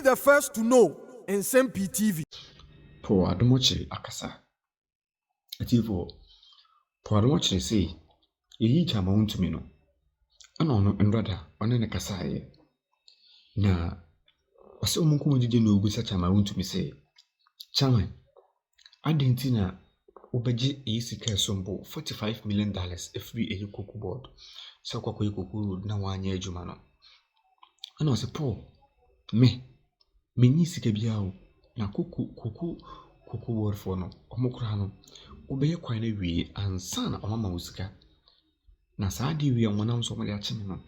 the first to know. Nsem-Pii TV. Po Adom akasa. Atifo. Po Adom say, ye chama Wontumi no. Ano no nrada one ne kasa ye. Na wase omunku modije no ogu sa chama Wontumi say, chama adenti na obeji sika sombo $45 million every eyikoku board. So kwakọ eyikoku road na wanya adwuma no. Ana wase po me sika bia o na koku board for no omokra no obeye kwan na wie ansa na omama usika. Na saa di wie monam so mo de ache no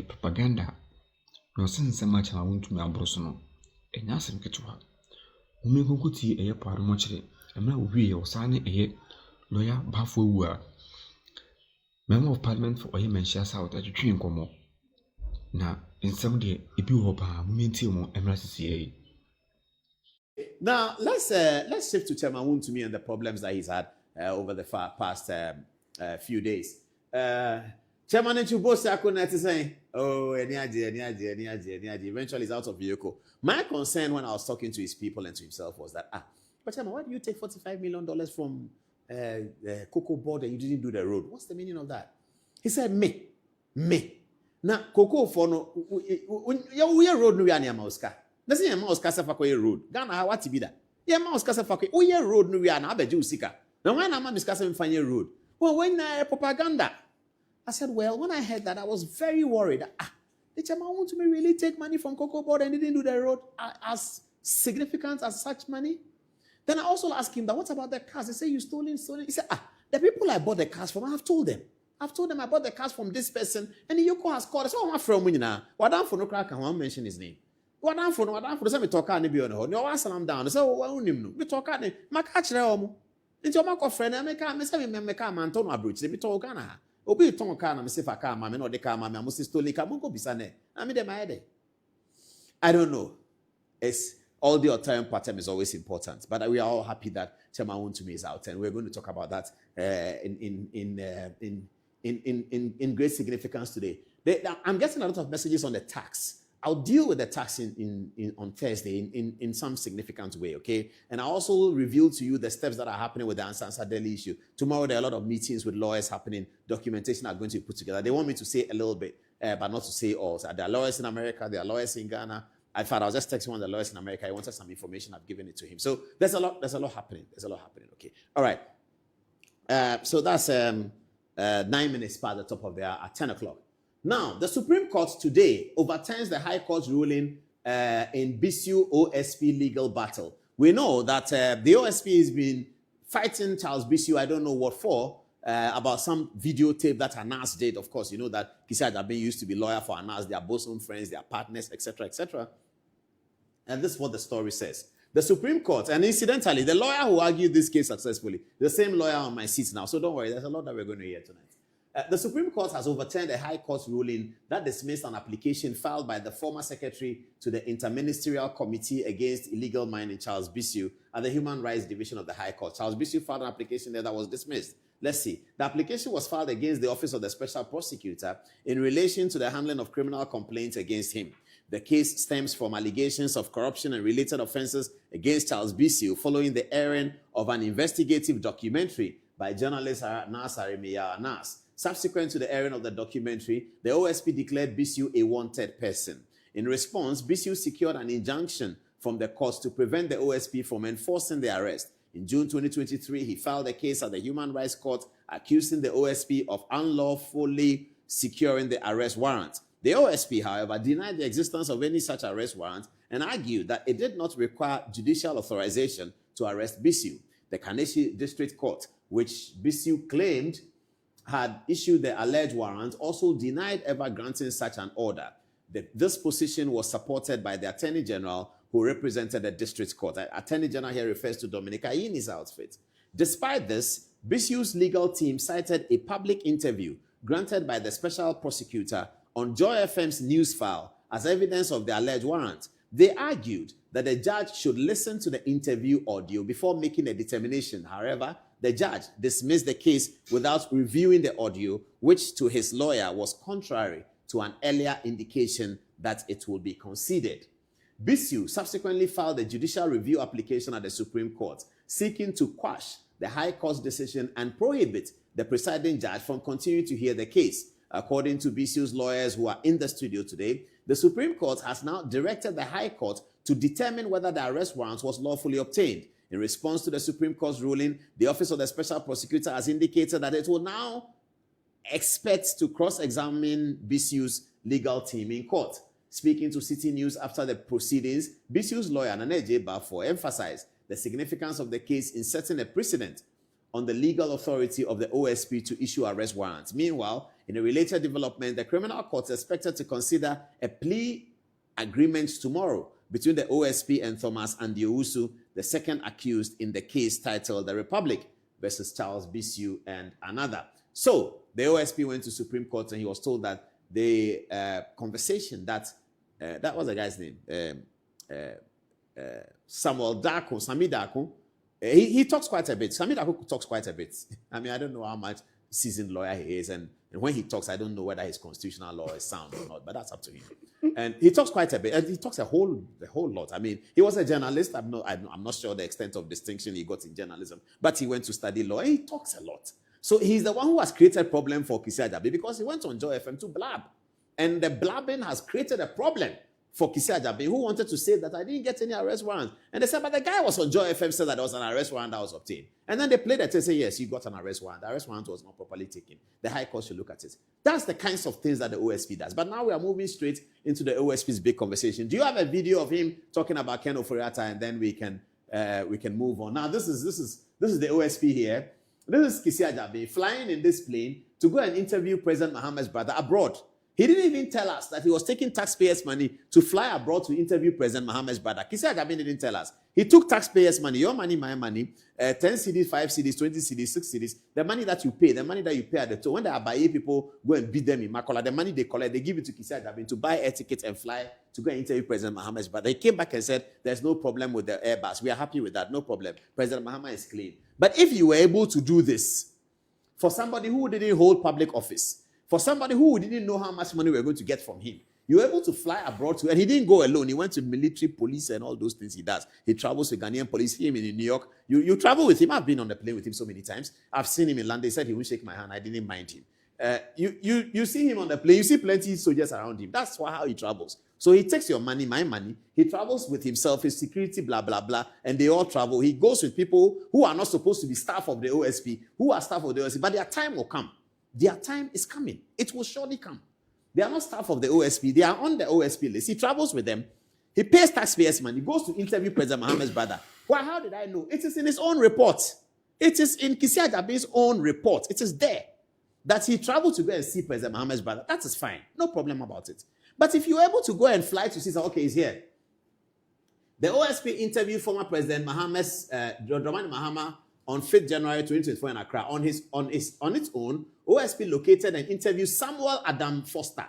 propaganda no sense ma chama Wontumi abroso no enya asem ketewa. Umekonkuti po Adom emra wie o saa ne lawyer bafo wu a member of parliament for mention south atwetwe nkomo na nsem de ebi ho pa momenti mo emra sisi. Now let's shift to Chairman Wontumi and the problems that he's had over the past few days. Chairman Nchubosi Akuna is saying, oh, eventually he's out of vehicle. My concern when I was talking to his people and to himself was that, but Chairman, why do you take $45 million from the cocoa board and you didn't do the road? What's the meaning of that? He said, me. Now, cocoa for no, we road no yana mauska. Doesn't your mouse cassa for road? Ghana, what to be that? Yeah, mouse cassa for road no yana, I bet you sika. Now, when I'm discussing find your road, well, when propaganda. I said, well, when I heard that, I was very worried. Did Chairman Wontumi really take money from cocoa board and didn't do the road as significant as such money? Then I also asked him that, what about the cars? They say you stolen. He said, the people I bought the cars from, I've told them I bought the cars from this person, and the Yoko has called. I said, oh, I'm from now. What down for no crack? I won't mention his name. What down for? Let me talk and be on the horn. No, I salam down. I said, oh, I don't know. We talk and my catch there. Into my friend, I make a man ton of bridge. Let me talk and Obi ton car na me sefa car ma me no de car ma me amusi stole car mo go bisane na me de my head. I don't know. It's all the time pattern is always important, but we are all happy that Chairman Wontumi is out, and we're going to talk about that in great significance today. I'm getting a lot of messages on the tax. I'll deal with the tax on Thursday in some significant way, okay? And I also reveal to you the steps that are happening with the Ansansa Delhi issue. Tomorrow there are a lot of meetings with lawyers happening. Documentation are going to be put together. They want me to say a little bit, but not to say all. So there are lawyers in America. There are lawyers in Ghana. I was just texting one of the lawyers in America. He wanted some information. I've given it to him. So there's a lot happening. Okay. All right. So that's 9 minutes past the top of the hour at 10 o'clock. Now, the Supreme Court today overturns the High Court's ruling in Bisu OSP legal battle. We know that the OSP has been fighting Charles Bisu, I don't know what for, about some videotape that Anas did. Of course, you know that Kisi Ajabe used to be lawyer for Anas. They are bosom friends, they are partners, etc., etc. And this is what the story says. The Supreme Court, and incidentally, the lawyer who argued this case successfully, the same lawyer on my seat now, so don't worry, there's a lot that we're going to hear tonight. The Supreme Court has overturned a High Court ruling that dismissed an application filed by the former secretary to the Interministerial Committee Against Illegal Mining, Charles Bisu, at the Human Rights Division of the High Court. Charles Bisu filed an application there that was dismissed. Let's see. The application was filed against the Office of the Special Prosecutor in relation to the handling of criminal complaints against him. The case stems from allegations of corruption and related offenses against Charles Bisu following the airing of an investigative documentary by journalist Nas Arimiya Nas. Subsequent to the airing of the documentary, the OSP declared Bisu a wanted person. In response, Bisu secured an injunction from the courts to prevent the OSP from enforcing the arrest. In June 2023, he filed a case at the Human Rights Court accusing the OSP of unlawfully securing the arrest warrant. The OSP, however, denied the existence of any such arrest warrant and argued that it did not require judicial authorization to arrest Bisu. The Kaneshie District Court, which Bisu claimed had issued the alleged warrant, also denied ever granting such an order. This position was supported by the Attorney General, who represented the District Court. The Attorney General here refers to Dominica Ayini's outfit. Despite this, Bisu's legal team cited a public interview granted by the Special Prosecutor on Joy FM's news file as evidence of the alleged warrant. They argued that the judge should listen to the interview audio before making a determination. However, the judge dismissed the case without reviewing the audio, which to his lawyer was contrary to an earlier indication that it would be considered. Bisu subsequently filed a judicial review application at the Supreme Court, seeking to quash the High Court's decision and prohibit the presiding judge from continuing to hear the case. According to Bisu's lawyers who are in the studio today, the Supreme Court has now directed the High Court to determine whether the arrest warrant was lawfully obtained. In response to the Supreme Court's ruling, the Office of the Special Prosecutor has indicated that it will now expect to cross-examine Bisu's legal team in court. Speaking to City News after the proceedings, Bisu's lawyer, Nana Ejebafo, emphasized the significance of the case in setting a precedent on the legal authority of the OSP to issue arrest warrants. Meanwhile, in a related development, the criminal court is expected to consider a plea agreement tomorrow between the OSP and Thomas Andiousu, the second accused in the case titled The Republic versus Charles Bisu and another. So, the OSP went to Supreme Court and he was told that the conversation that was the guy's name, Sami Dako, he talks quite a bit. Sami Dako talks quite a bit. I mean, I don't know how much seasoned lawyer he is, and when he talks, I don't know whether his constitutional law is sound or not, but that's up to him. And he talks quite a bit, and he talks a whole lot. I mean, he was a journalist. I'm not sure the extent of distinction he got in journalism, but he went to study law, and he talks a lot. So he's the one who has created a problem for Kisi Ajabe because he went on Joy FM to blab. And the blabbing has created a problem for Kisi Ajabe, who wanted to say that I didn't get any arrest warrant. And they said, but the guy was on Joy FM, said that there was an arrest warrant that was obtained. And then they played it and said, yes, you got an arrest warrant. The arrest warrant was not properly taken. The High Court should look at it. That's the kinds of things that the OSP does. But now we are moving straight into the OSP's big conversation. Do you have a video of him talking about Ken Ofori-Atta, and then we can move on? Now, this is the OSP here. This is Kisi Ajabe flying in this plane to go and interview President Mahama's brother abroad. He didn't even tell us that he was taking taxpayers' money to fly abroad to interview President Mahama's brother. Kisi Ajabe didn't tell us. He took taxpayers' money, your money, my money, 10 cedis, 5 cedis, 20 cedis, 6 cedis, the money that you pay at the tour. When the Abaye people go and beat them in Makola, the money they collect, they give it to Kisi Ajabe to buy air tickets and fly to go and interview President Mahama's brother. He came back and said, there's no problem with the Airbus. We are happy with that, no problem. President Mahama is clean. But if you were able to do this for somebody who didn't hold public office, for somebody who didn't know how much money we were going to get from him, you were able to fly abroad to, and he didn't go alone. He went to military, police, and all those things he does. He travels with Ghanaian police, him in New York. You travel with him. I've been on the plane with him so many times. I've seen him in London. He said he won't shake my hand. I didn't mind him. You see him on the plane. You see plenty of soldiers around him. That's how he travels. So he takes your money, my money. He travels with himself, his security, blah, blah, blah, and they all travel. He goes with people who are not supposed to be staff of the OSP, who are staff of the OSP, but their time will come. Their time is coming. It will surely come. They are not staff of the OSP. They are on the OSP list. He travels with them. He pays taxpayers' money. He goes to interview President Mahama's brother. Why? How did I know? It is in his own report. It is in Kisi Ajabe's own report. It is there that he traveled to go and see President Mahama's brother. That is fine. No problem about it. But if you're able to go and fly to see, okay, he's here. The OSP interviewed former President Dramani Mahama on 5th January 2024 in Accra. On its own, OSP located and interviewed Samuel Adam Foster,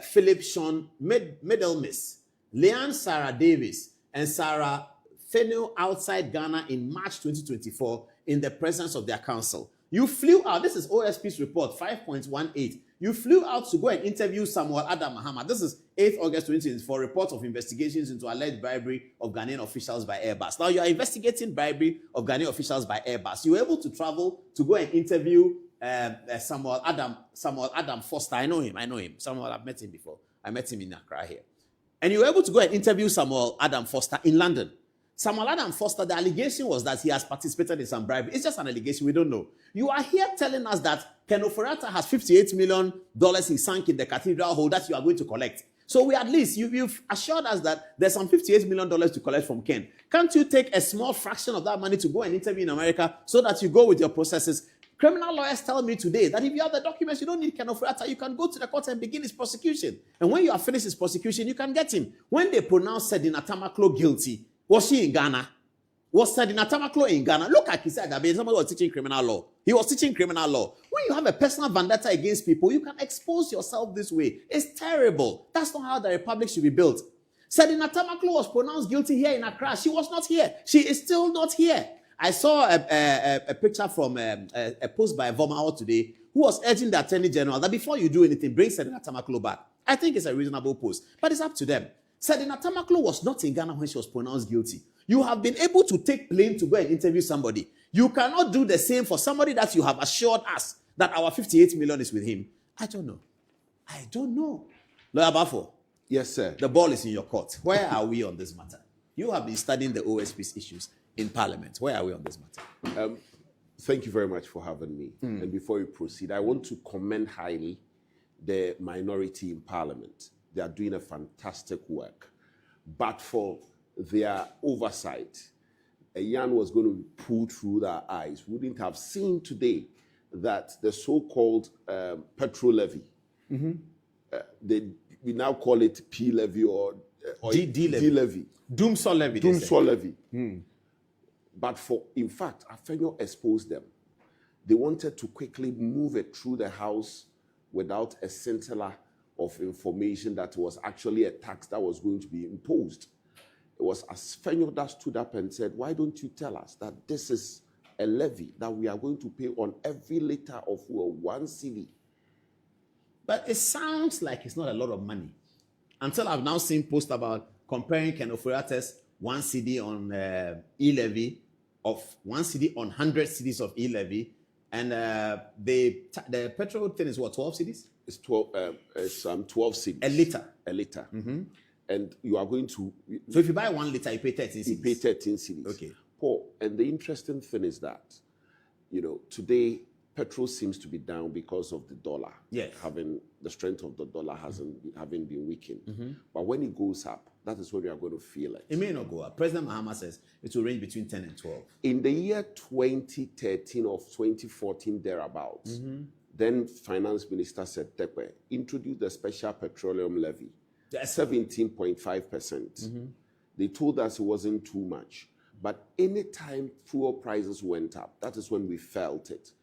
Philip Sean Middlemiss, Leanne Sarah Davis, and Sarah Fenel outside Ghana in March 2024 in the presence of their counsel. You flew out, this is OSP's report, 5.18. You flew out to go and interview Samuel Adam Mahama. This is 8th August 2024, report of investigations into alleged bribery of Ghanaian officials by Airbus. Now, you are investigating bribery of Ghanaian officials by Airbus. You were able to travel to go and interview Samuel Adam Foster. I know him. Samuel, I've met him before. I met him in Accra here. And you were able to go and interview Samuel Adam Foster in London. Samuel Adam Foster, the allegation was that he has participated in some bribery. It's just an allegation. We don't know. You are here telling us that Ken Ofori-Atta has $58 million he sank in the cathedral hole that you are going to collect. So we at least, you've assured us that there's some $58 million to collect from Ken. Can't you take a small fraction of that money to go and interview in America so that you go with your processes? Criminal lawyers tell me today that if you have the documents, you don't need Ken Ofori-Atta. You can go to the court and begin his prosecution. And when you have finished his prosecution, you can get him. When they pronounced Sedina Tamaklo guilty, was he in Ghana? Was Sedina Tamaklo in Ghana? Look at Kisi Ajabe. Somebody was teaching criminal law. He was teaching criminal law. When you have a personal vendetta against people, you can expose yourself this way. It's terrible. That's not how the republic should be built. Sedina Tamaklo was pronounced guilty here in Accra. She was not here. She is still not here. I saw a picture from a post by Vomao today who was urging the Attorney General that before you do anything, bring Sedina Tamaklo back. I think it's a reasonable post, but it's up to them. Sedina Tamaklo was not in Ghana when she was pronounced guilty. You have been able to take plane to go and interview somebody. You cannot do the same for somebody that you have assured us that our 58 million is with him. I don't know. Lawyer Bafo. Yes, sir. The ball is in your court. Where are we on this matter? You have been studying the OSP's issues in Parliament. Where are we on this matter? Thank you very much for having me. And before we proceed, I want to commend highly the minority in Parliament. They are doing a fantastic work. But for their oversight, a yarn was going to be pulled through their eyes. We wouldn't have seen today that the so-called petrol levy, we now call it P levy or D levy. Doomsaw levy. Doomsaw levy. But in fact, Afenyo exposed them. They wanted to quickly move it through the House without a scintilla of information that was actually a tax that was going to be imposed. It was Afenyo that stood up and said, why don't you tell us that this is a levy that we are going to pay on every liter of fuel, 1 cedi? But it sounds like it's not a lot of money. Until I've now seen posts about comparing Ken Ofori-Attah's 1 cedi on e-levy of 1 cedi on 100 cedis of e-levy. And the petrol thing is what, 12 cedis? It's 12 cedis. A liter. And you are going to... So if you buy 1 liter, you pay 13 cedis. You pay 13 cedis. Okay. Paul, and the interesting thing is that, today, petrol seems to be down because of the dollar. Yes. The strength of the dollar having been weakened. But when it goes up, that is when we are going to feel it. It may not go up. President Mahama says it will range between 10 and 12. In the year 2013 or 2014 thereabouts, then Finance Minister Setekwe introduced the special petroleum levy, 17.5%. They told us it wasn't too much. But anytime fuel prices went up, that is when we felt it.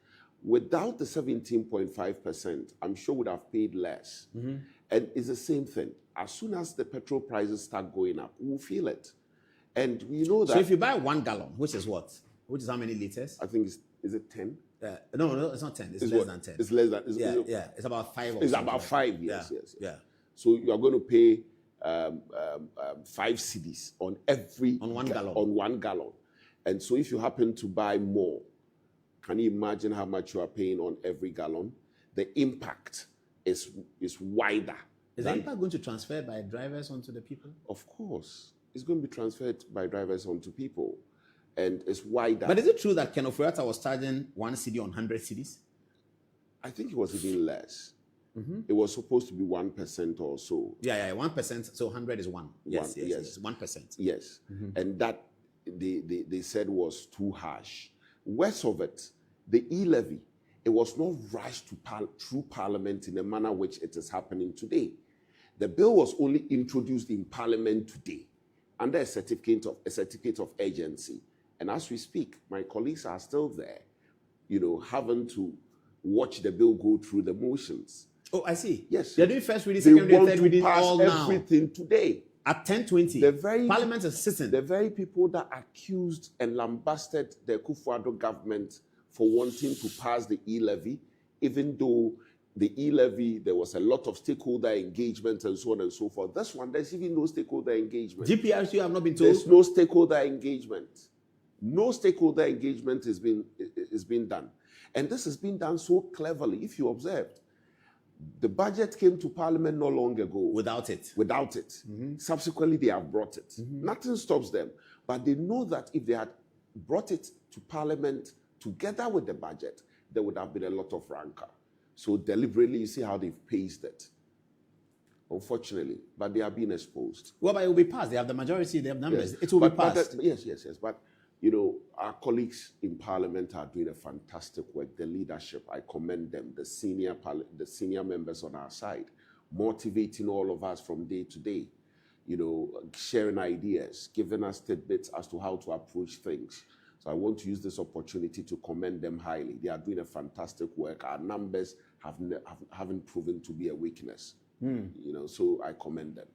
Without the 17.5%, I'm sure we'd have paid less. And it's the same thing. As soon as the petrol prices start going up, we'll feel it. And we know that... So if you buy 1 gallon, which is what? Which is how many liters? I think is it 10? No, it's not 10. It's less than 10. It's less than... It's about 5 or It's something. about 5, yes. Yeah. So you are going to pay 5 cedis on every... On 1 gallon. On 1 gallon. And so if you happen to buy more, can you imagine how much you are paying on every gallon? The impact is wider. Is the impact going to transfer by drivers onto the people? Of course. It's going to be transferred by drivers onto people. And it's wider. But is it true that Ken Ofori-Attah was charging 1 cedi on 100 cedis? I think it was even less. It was supposed to be 1% or so. Yeah, 1%. So 100 is 1. Yes. 1%. Yes. And that they said was too harsh. Worst of it, the e-levy, it was not rushed through Parliament in the manner which it is happening today. The bill was only introduced in Parliament today under a certificate of urgency. And as we speak, my colleagues are still there, having to watch the bill go through the motions. Oh, I see. Yes. They're doing first reading, second reading, third reading all now. Everything today. At 10:20, Parliament is sitting. The very people that accused and lambasted the Akufo-Addo government for wanting to pass the e-levy, even though the e-levy, there was a lot of stakeholder engagement and so on and so forth. This one, there's even no stakeholder engagement. GPRC have not been told? There's no stakeholder engagement. No stakeholder engagement is being done. And this has been done so cleverly, if you observed. The budget came to Parliament not long ago. Without it. Subsequently, they have brought it. Nothing stops them. But they know that if they had brought it to Parliament together with the budget, there would have been a lot of rancor. So deliberately, you see how they've paced it. Unfortunately, but they are being exposed. Well, but it will be passed. They have the majority, they have numbers. Yes. It will be passed. Yes. But, our colleagues in Parliament are doing a fantastic work. The leadership, I commend them. The senior members on our side, motivating all of us from day to day, sharing ideas, giving us tidbits as to how to approach things. So I want to use this opportunity to commend them highly. They are doing a fantastic work. Our numbers haven't proven to be a weakness. So I commend them.